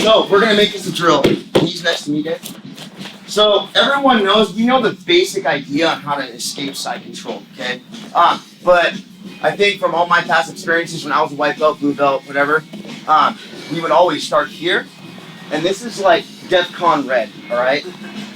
So we're gonna make this a drill. He's next to me, Dave. So everyone knows, you know the basic idea on how to escape side control, okay? But I think from all my past experiences when I was a white belt, blue belt, whatever, we would always start here. And this is like DEFCON red, all right?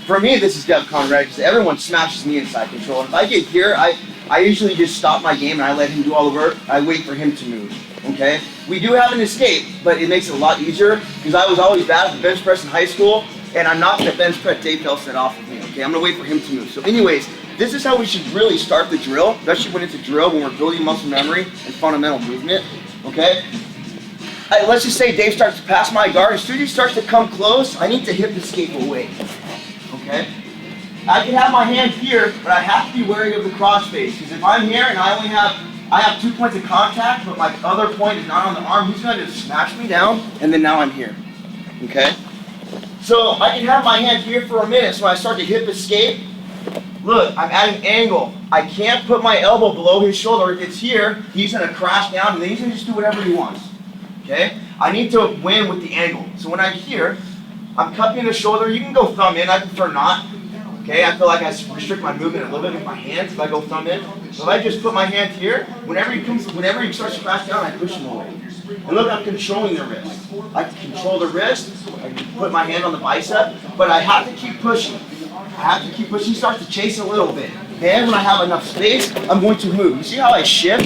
For me, this is DEFCON red because everyone smashes me in side control. And if I get here, I usually just stop my game and I let him do all the work. I wait for him to move, okay? We do have an escape, but it makes it a lot easier because I was always bad at the bench press in high school, and I'm not going to bench press Dave Pelstead off of me, okay? I'm going to wait for him to move. So anyways, this is how we should really start the drill, especially when it's a drill, when we're building muscle memory and fundamental movement, okay? Let's just say Dave starts to pass my guard. As soon as he starts to come close, I need to hip escape away, okay? I can have my hand here, but I have to be wary of the crossface, because if I'm here and I have 2 points of contact, but my other point is not on the arm, he's going to just smash me down, and then now I'm here, okay? So I can have my hand here for a minute, so when I start to hip escape, look, I'm at an angle. I can't put my elbow below his shoulder. If it's here, he's going to crash down, and then he's going to just do whatever he wants, okay? I need to win with the angle. So when I'm here, I'm cupping the shoulder. You can go thumb in, I prefer not. Okay, I feel like I restrict my movement a little bit with my hands if I go thumb in. So if I just put my hand here, whenever he starts to crash down, I push him away. And look, I'm controlling the wrist. I can control the wrist, I can put my hand on the bicep, but I have to keep pushing. I have to keep pushing. He starts to chase a little bit. And when I have enough space, I'm going to move. You see how I shift?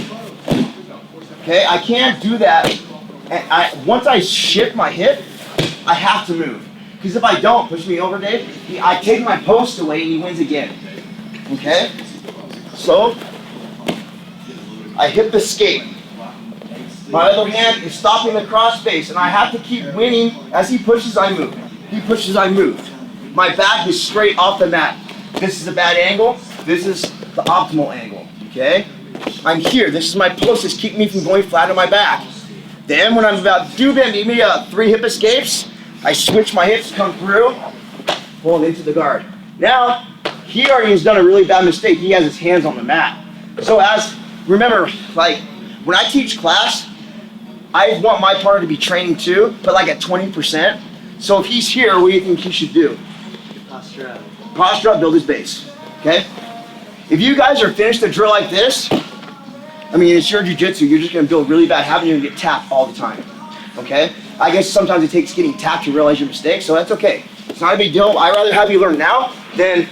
Okay, I can't do that. And once I shift my hip, I have to move. Because if I don't, push me over, Dave, I take my post away and he wins again. Okay? So, I hip escape. My other hand is stopping the cross face, and I have to keep winning. As he pushes, I move. He pushes, I move. My back is straight off the mat. This is a bad angle. This is the optimal angle. Okay? I'm here. This is my post that's keeping me from going flat on my back. Then when I'm about to do maybe 3 hip escapes, I switch my hips, come through, pull into the guard. Now, he already has done a really bad mistake. He has his hands on the mat. So remember, like, when I teach class, I want my partner to be training too, but like at 20%. So if he's here, what do you think he should do? Posture up. Posture up, build his base, okay? If you guys are finished a drill like this, I mean, it's your jiu-jitsu, you're just gonna build really bad habit, you're gonna get tapped all the time, okay? I guess sometimes it takes getting tapped to realize your mistake, so that's okay. It's not a big deal. I'd rather have you learn now than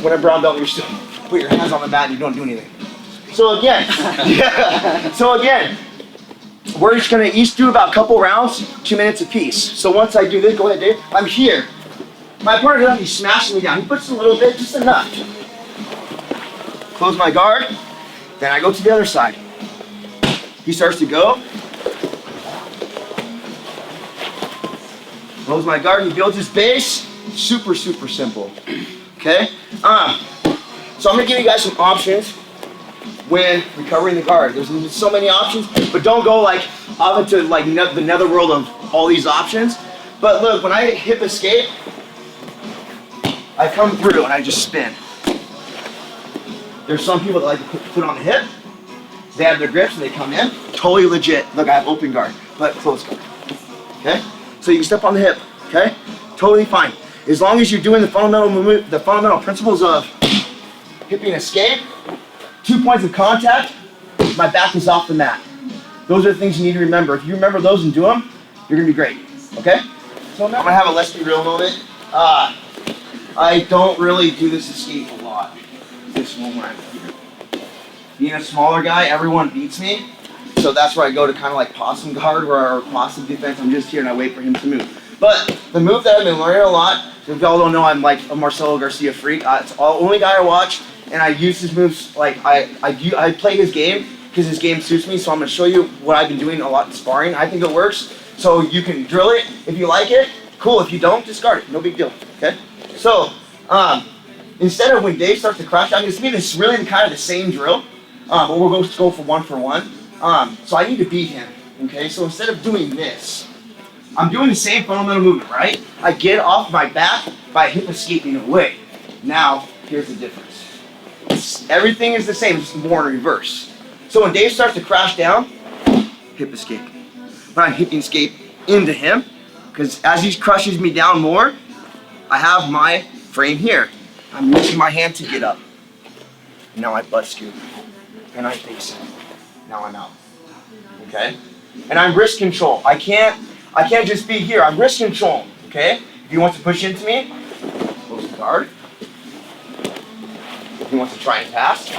when a brown belt you're still put your hands on the mat and you don't do anything. So again, we're just gonna each do about a couple rounds, 2 minutes apiece. So once I do this, go ahead, Dave. I'm here. My partner doesn't be smashing me down. He puts a little bit, just enough. Close my guard, then I go to the other side. He starts to go. Close my guard, he builds his base. Super, super simple. Okay? So I'm gonna give you guys some options when recovering the guard. There's so many options, but don't go like off into like the netherworld of all these options. But look, when I hip escape, I come through and I just spin. There's some people that like to put on the hip. They have their grips and they come in. Totally legit. Look, I have open guard, but closed guard. Okay? So you can step on the hip, okay? Totally fine. As long as you're doing the fundamental principles of hipping escape, 2 points of contact, my back is off the mat. Those are the things you need to remember. If you remember those and do them, you're gonna be great, okay? So now I'm gonna have a let's be real moment. I don't really do this escape a lot. This one where I'm here. Being a smaller guy, everyone beats me. So that's where I go to kind of like possum guard, where our possum defense, I'm just here and I wait for him to move. But the move that I've been learning a lot, if y'all don't know, I'm like a Marcelo Garcia freak. It's the only guy I watch, and I use his moves, like I play his game because his game suits me. So I'm gonna show you what I've been doing a lot in sparring. I think it works. So you can drill it. If you like it, cool. If you don't, discard it. No big deal, okay? So instead of when Dave starts to crash down, it's really kind of the same drill, but we're going to go for one. So I need to beat him, okay? So instead of doing this, I'm doing the same fundamental movement, right? I get off my back by hip escaping away. Now, here's the difference. Everything is the same, just more in reverse. So when Dave starts to crash down, hip escape. When I'm hipping escape into him, Because as he crushes me down more, I have my frame here. I'm using my hand to get up. Now I butt scoop. And I face it. Now I'm out. Okay? And I'm wrist control. I can't just be here. I'm wrist control. Okay? If he wants to push into me, close the guard. If he wants to try and pass,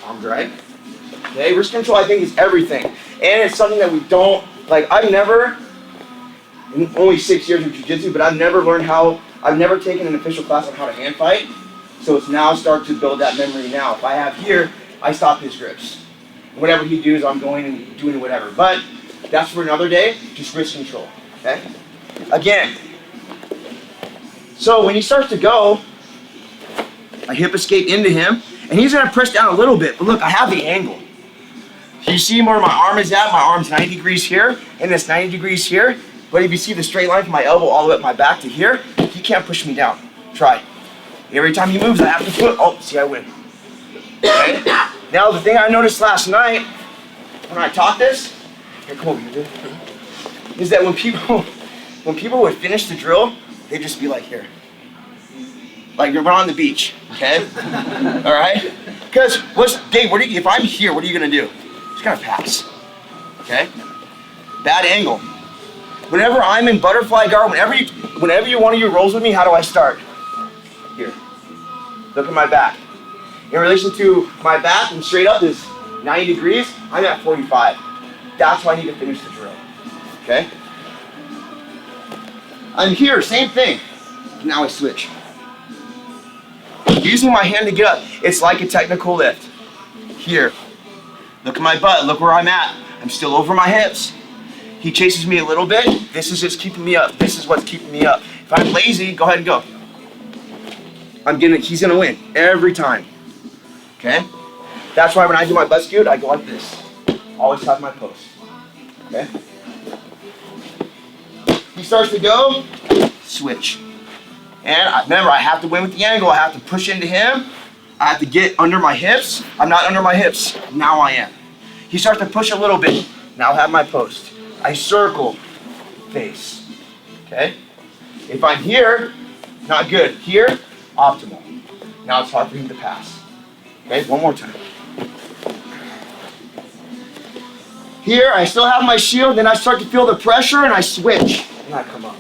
arm drag. Okay, wrist control I think is everything. And it's something that we don't, like I've never, only 6 years of jiu-jitsu, but I've never taken an official class on how to hand fight. So it's now start to build that memory now. If I have here, I stop his grips. Whatever he does, I'm going and doing whatever. But that's for another day, just wrist control, okay? Again, so when he starts to go, I hip escape into him, and he's gonna press down a little bit, but look, I have the angle. You see where my arm is at? My arm's 90 degrees here, and it's 90 degrees here. But if you see the straight line from my elbow all the way up my back to here, he can't push me down. Try. Every time he moves, I have to put, oh, see, I win. Okay? Now, the thing I noticed last night, when I taught this, here, come over here, dude, is that when people would finish the drill, they'd just be like, here. Like you're on the beach, okay? All right? Because, Dave, if I'm here, what are you gonna do? Just gonna pass, okay? Bad angle. Whenever I'm in butterfly guard, whenever you want to do rolls with me, how do I start? Here. Look at my back. In relation to my back and straight up is 90 degrees, I'm at 45. That's why I need to finish the drill, okay? I'm here, same thing. Now I switch. Using my hand to get up, it's like a technical lift. Here, look at my butt, look where I'm at. I'm still over my hips. He chases me a little bit, this is just keeping me up. This is what's keeping me up. If I'm lazy, go ahead and go. He's gonna win, every time, okay? That's why when I do my butt scoot, I go like this. Always have my post, okay? He starts to go, switch. And remember, I have to win with the angle. I have to push into him. I have to get under my hips. I'm not under my hips. Now I am. He starts to push a little bit. Now I have my post. I circle, face, okay? If I'm here, not good. Here, optimal. Now it's hard for him to pass. Okay, one more time. Here, I still have my shield, then I start to feel the pressure and I switch. And I come up.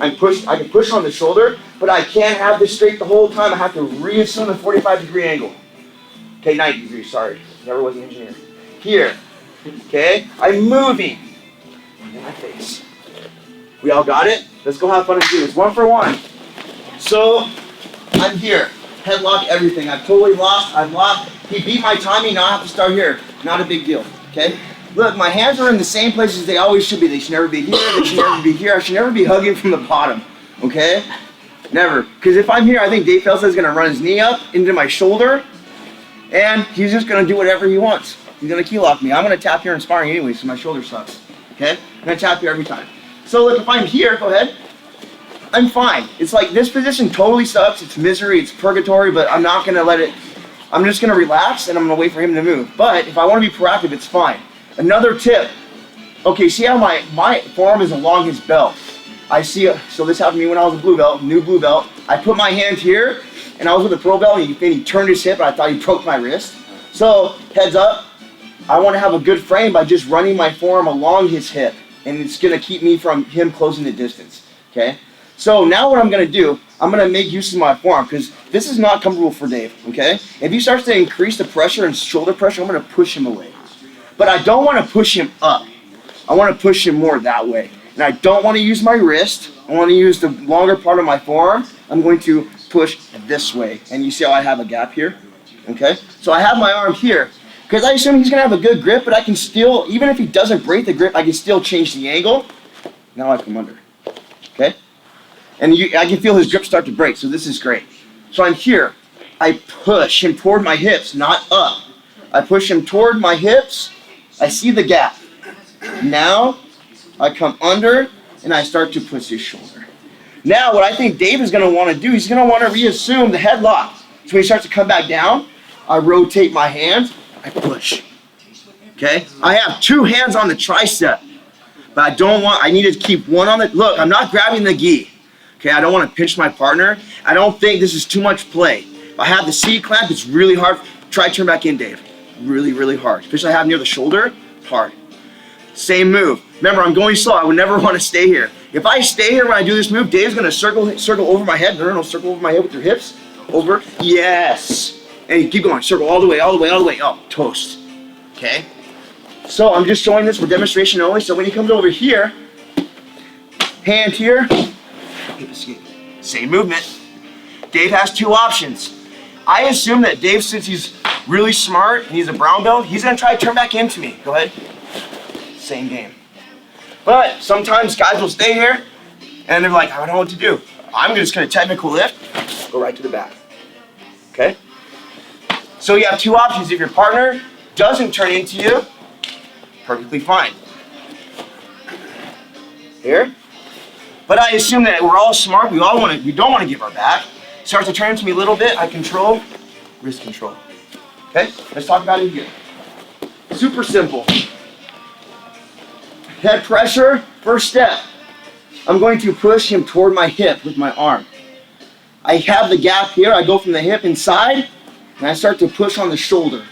I can push on the shoulder, but I can't have this straight the whole time. I have to reassume the 45-degree angle. Okay, 90 degrees, sorry. Never was an engineer. Here, okay? I'm moving. And then my face. We all got it? Let's go have fun and do this. 1 for 1. So, I'm here. Headlock, everything. I've totally lost. I've lost. He beat my timing. Now I have to start here. Not a big deal, okay? Look, my hands are in the same places they always should be. They should never be here. They should never be here. I should never be hugging from the bottom, okay? Never. Because if I'm here, I think Dave Felsa is going to run his knee up into my shoulder, and he's just going to do whatever he wants. He's going to key lock me. I'm going to tap here in sparring anyway, so my shoulder sucks, okay? I'm going to tap here every time. So look, if I'm here, go ahead. I'm fine. It's like this position totally sucks. It's misery. It's purgatory, but I'm not going to let it. I'm just going to relax, and I'm going to wait for him to move. But if I want to be proactive, it's fine. Another tip. Okay, see how my forearm is along his belt. I see, so this happened to me when I was a blue belt, new blue belt. I put my hand here, and I was with a pro belt, and he turned his hip, and I thought he broke my wrist. So, heads up, I want to have a good frame by just running my forearm along his hip, and it's going to keep me from him closing the distance, okay? So now what I'm going to do, I'm going to make use of my forearm, because this is not comfortable for Dave, okay? If he starts to increase the pressure and shoulder pressure, I'm going to push him away. But I don't want to push him up. I want to push him more that way. And I don't want to use my wrist. I want to use the longer part of my forearm. I'm going to push this way. And you see how I have a gap here? Okay? So I have my arm here. Because I assume he's going to have a good grip, but I can still, even if he doesn't break the grip, I can still change the angle. Now I come under. Okay? And I can feel his grip start to break, so this is great. So I'm here. I push him toward my hips, not up. I push him toward my hips. I see the gap. Now, I come under, and I start to push his shoulder. Now, what I think Dave is going to want to do, he's going to want to reassume the headlock. So when he starts to come back down, I rotate my hand, I push. Okay? I have 2 hands on the tricep, But I need to keep one on the, look, I'm not grabbing the gi. Okay, I don't want to pinch my partner. I don't think this is too much play. If I have the C clamp, it's really hard. Try turn back in, Dave. Really, really hard. Especially I have near the shoulder, hard. Same move. Remember, I'm going slow. I would never want to stay here. If I stay here when I do this move, Dave's going to circle over my head. No, circle over my head with your hips. Over. Yes. And you keep going. Circle all the way, all the way, all the way. Oh, toast. Okay? So I'm just showing this for demonstration only. So when he comes over here, hand here, hip escape. Same movement. Dave has two options. I assume that Dave, since he's really smart and he's a brown belt, he's going to try to turn back into me. Go ahead. Same game. But sometimes guys will stay here and they're like, I don't know what to do. I'm just going to technical lift, go right to the back. Okay? So you have two options. If your partner doesn't turn into you, perfectly fine. Here. But I assume that we're all smart. We don't want to give our back. Starts to turn into me a little bit. I control, wrist control. Okay? Let's talk about it again. Super simple. Head pressure, first step. I'm going to push him toward my hip with my arm. I have the gap here. I go from the hip inside, and I start to push on the shoulder.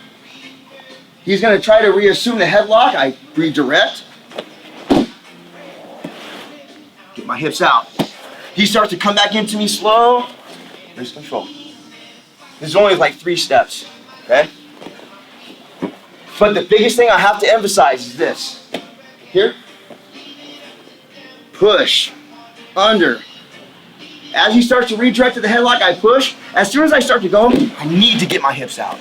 He's going to try to reassume the headlock. I redirect. Get my hips out. He starts to come back into me slow. Wrist control. This is only like 3 steps, okay? But the biggest thing I have to emphasize is this. Here. Push. Under. As he starts to redirect to the headlock, I push. As soon as I start to go, I need to get my hips out.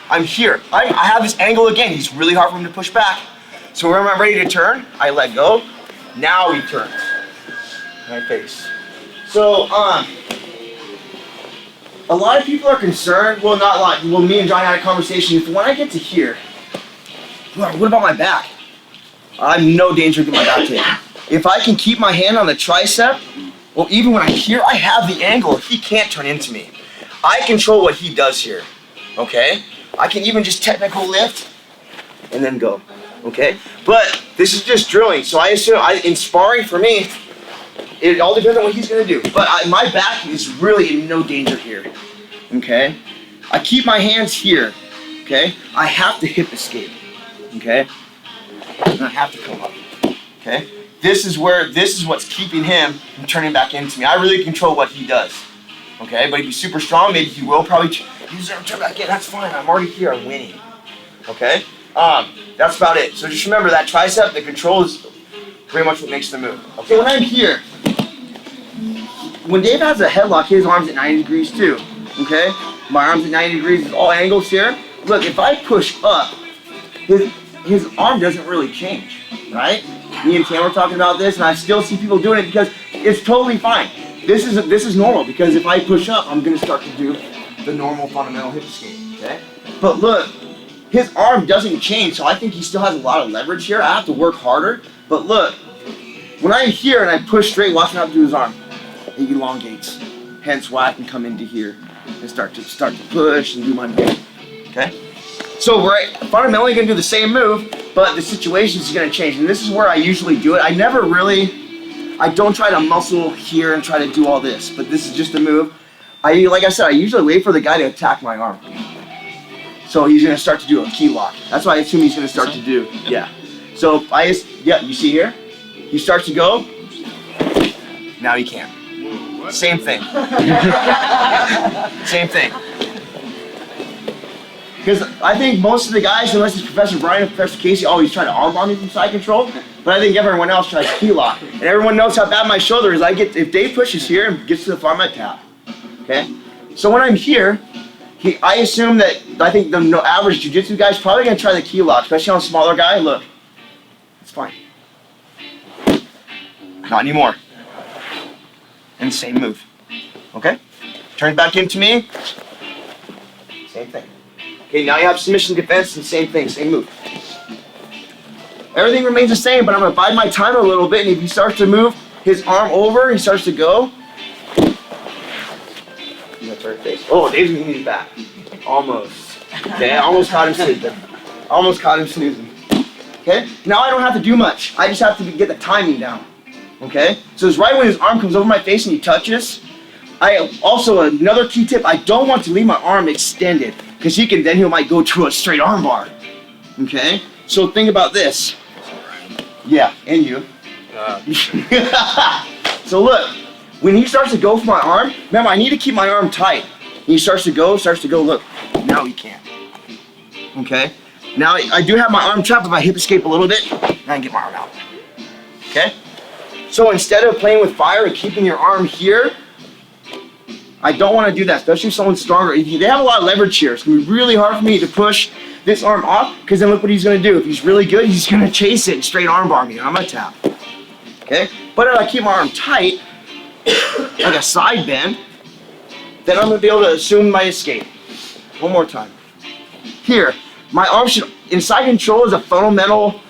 I'm here. I have this angle again. He's really hard for him to push back. So when I'm ready to turn, I let go. Now he turns. My face. So, a lot of people are concerned, well, not a lot, well, me and John had a conversation, if when I get to here, what about my back? I'm no danger to my back taken. If I can keep my hand on the tricep, well, even when I'm here, I have the angle. He can't turn into me. I control what he does here, okay? I can even just technical lift and then go, okay? But this is just drilling, so I assume, in sparring for me, it all depends on what he's going to do. But my back is really in no danger here, okay? I keep my hands here, okay? I have to hip escape, okay? And I have to come up, okay? This is what's keeping him from turning back into me. I really control what he does, okay? But if he's super strong, maybe he will probably turn back in. That's fine. I'm already here. I'm winning, okay? That's about it. So just remember that tricep, the control is pretty much what makes the move. Okay, when I'm here, when Dave has a headlock, his arm's at 90 degrees too, okay? My arm's at 90 degrees, all angles here. Look, if I push up, his arm doesn't really change, right? Me and Tam were talking about this, and I still see people doing it because it's totally fine. This is normal because if I push up, I'm going to start to do the normal fundamental hip escape, okay? But look, his arm doesn't change, so I think he still has a lot of leverage here. I have to work harder, but look, when I'm here and I push straight, watch him have to do his arm. It elongates. Hence why I can come into here and start to push and do my move. Okay? So we're fundamentally going to do the same move, but the situation is going to change. And this is where I usually do it. I don't try to muscle here and try to do all this, but this is just a move. Like I said, I usually wait for the guy to attack my arm. So he's going to start to do a key lock. That's what I assume he's going to start to do. Yeah. So you see here? He starts to go. Now he can't. Same thing. Same thing. Because I think most of the guys, unless it's Professor Brian or Professor Casey, always try to armbar me from side control. But I think everyone else tries key lock. And everyone knows how bad my shoulder is. If Dave pushes here and gets to the front, I tap. Okay? So when I'm here, I assume that I think the average jiu-jitsu guy is probably going to try the key lock, especially on a smaller guy. Look, it's fine. Not anymore. And same move. Okay? Turns back into me. Same thing. Okay, now you have submission defense and same thing, same move. Everything remains the same, but I'm going to bide my time a little bit, and if he starts to move his arm over, he starts to go. I'm going to turn face. Oh, Dave's going to need back. Almost. Okay, I almost caught him sleeping. Almost caught him snoozing. Okay? Now I don't have to do much. I just have to get the timing down. Okay? So it's right when his arm comes over my face and he touches. Also, another key tip, I don't want to leave my arm extended because he might go to a straight arm bar. Okay? So think about this. Yeah, and you. So look, when he starts to go for my arm, remember I need to keep my arm tight. He starts to go, look, now he can't. Okay? Now I do have my arm trapped, if I hip escape a little bit, and I can get my arm out. Okay? So instead of playing with fire and keeping your arm here, I don't want to do that, especially if someone's stronger. They have a lot of leverage here. It's going to be really hard for me to push this arm off, because then look what he's going to do. If he's really good, he's going to chase it and straight arm bar me, and I'm going to tap. Okay? But if I keep my arm tight, like a side bend, then I'm going to be able to assume my escape. One more time. Here, my arm should, in side control is a fundamental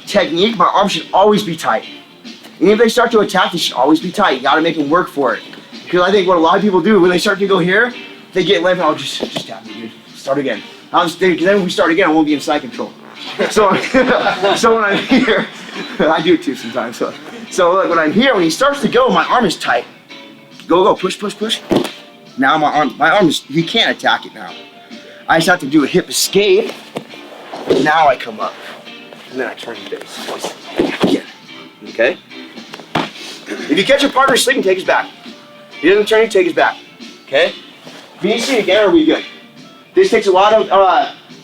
technique. My arm should always be tight. And if they start to attack, they should always be tight. You got to make them work for it. Because I think what a lot of people do, when they start to go here, they get left, and I'll just tap me, dude. Start again. Because then when we start again, I won't be in side control. So when I'm here, I do too sometimes. So look, when I'm here, when he starts to go, my arm is tight. Go, push. Now my arm is, he can't attack it now. I just have to do a hip escape. Now I come up. And then I turn the base. Again. Okay? If you catch your partner sleeping, take his back. If he doesn't turn, you take his back. Okay? If you need to see it again, are we good? This takes a lot of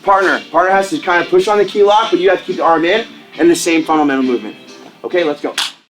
partner. Partner has to kind of push on the key lock, but you have to keep the arm in and the same fundamental movement. Okay, let's go.